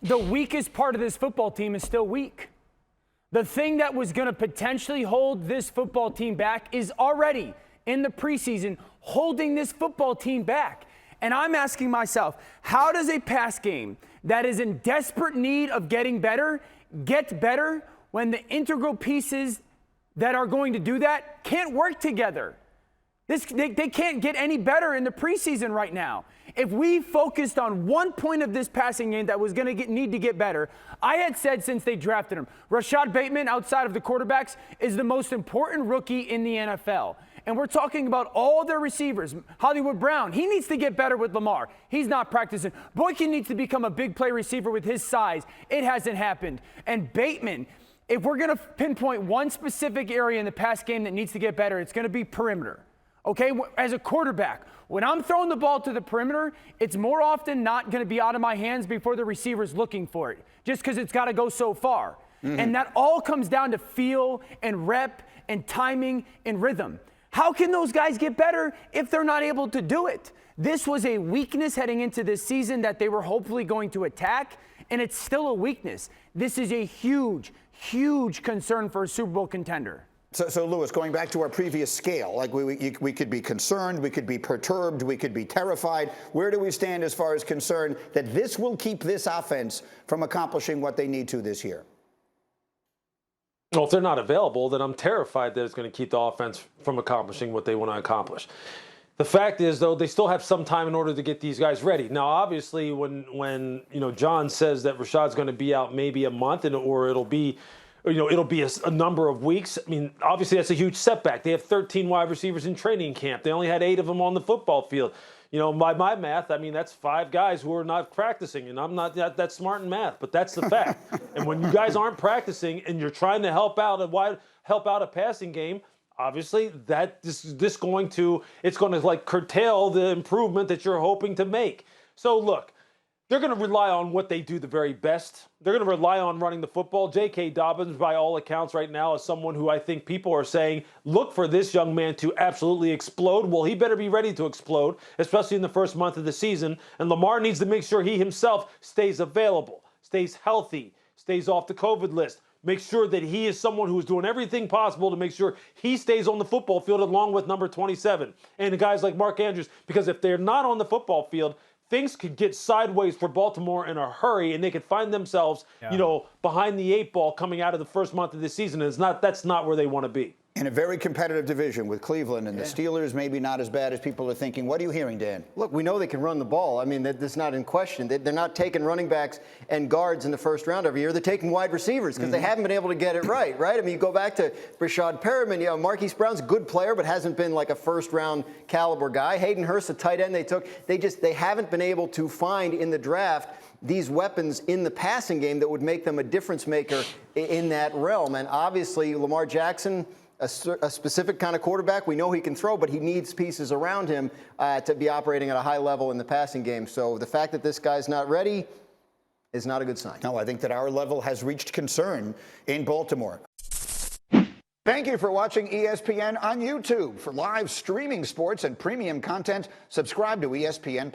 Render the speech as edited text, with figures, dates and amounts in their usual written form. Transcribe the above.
The weakest part of this football team is still weak. The thing that was going to potentially hold this football team back is already in the preseason holding this football team back. And I'm asking myself, how does a pass game that is in desperate need of getting better get better when the integral pieces that are going to do that can't work together? They can't get any better in the preseason right now. If we focused on one point of this passing game that was going to need to get better, I had said since they drafted him, Rashad Bateman, outside of the quarterbacks, is the most important rookie in the NFL. And we're talking about all their receivers. Hollywood Brown, he needs to get better with Lamar. He's not practicing. Boykin needs to become a big play receiver with his size. It hasn't happened. And Bateman, if we're going to pinpoint one specific area in the pass game that needs to get better, it's going to be perimeter. Okay, as a quarterback, when I'm throwing the ball to the perimeter, it's more often not going to be out of my hands before the receiver's looking for it, just because it's got to go so far. And that all comes down to feel and rep and timing and rhythm. How can those guys get better if they're not able to do it? This was a weakness heading into this season that they were hopefully going to attack, and it's still a weakness. This is a huge, huge concern for a Super Bowl contender. So Louis, going back to our previous scale, like we could be concerned, we could be perturbed, we could be terrified. Where do we stand as far as concern that this will keep this offense from accomplishing what they need to this year? Well, if they're not available, then I'm terrified that it's going to keep the offense from accomplishing what they want to accomplish. The fact is, though, they still have some time in order to get these guys ready. Now, obviously, when John says that Rashad's going to be out maybe a month, or it'll be a number of weeks. I mean, obviously that's a huge setback. They have 13 wide receivers in training camp. They only had 8 of them on the football field. By my math, I mean, that's 5 guys who are not practicing, and I'm not that smart in math, but that's the fact. And when you guys aren't practicing and you're trying to help out a passing game, obviously it's going to like curtail the improvement that you're hoping to make. So look, they're going to rely on what they do the very best. They're going to rely on running the football. J.K. Dobbins, by all accounts right now, is someone who I think people are saying, look for this young man to absolutely explode. Well, he better be ready to explode, especially in the first month of the season. And Lamar needs to make sure he himself stays available, stays healthy, stays off the COVID list. Make sure that he is someone who is doing everything possible to make sure he stays on the football field along with number 27. And the guys like Mark Andrews, because if they're not on the football field, things could get sideways for Baltimore in a hurry, and they could find themselves, behind the 8 ball coming out of the first month of the season. And that's not where they want to be. In a very competitive division with Cleveland and the Steelers, maybe not as bad as people are thinking. What are you hearing, Dan? Look, we know they can run the ball. I mean, that's not in question. They're not taking running backs and guards in the first round every year. They're taking wide receivers because they haven't been able to get it right? I mean, you go back to Rashad Perriman. Marquise Brown's a good player, but hasn't been like a first-round caliber guy. Hayden Hurst, a tight end they haven't been able to find in the draft these weapons in the passing game that would make them a difference maker in that realm. And obviously, Lamar Jackson, a specific kind of quarterback. We know he can throw, but he needs pieces around him to be operating at a high level in the passing game. So the fact that this guy's not ready is not a good sign. No, I think that our level has reached concern in Baltimore. Thank you for watching ESPN on YouTube. For live streaming sports and premium content, subscribe to ESPN+.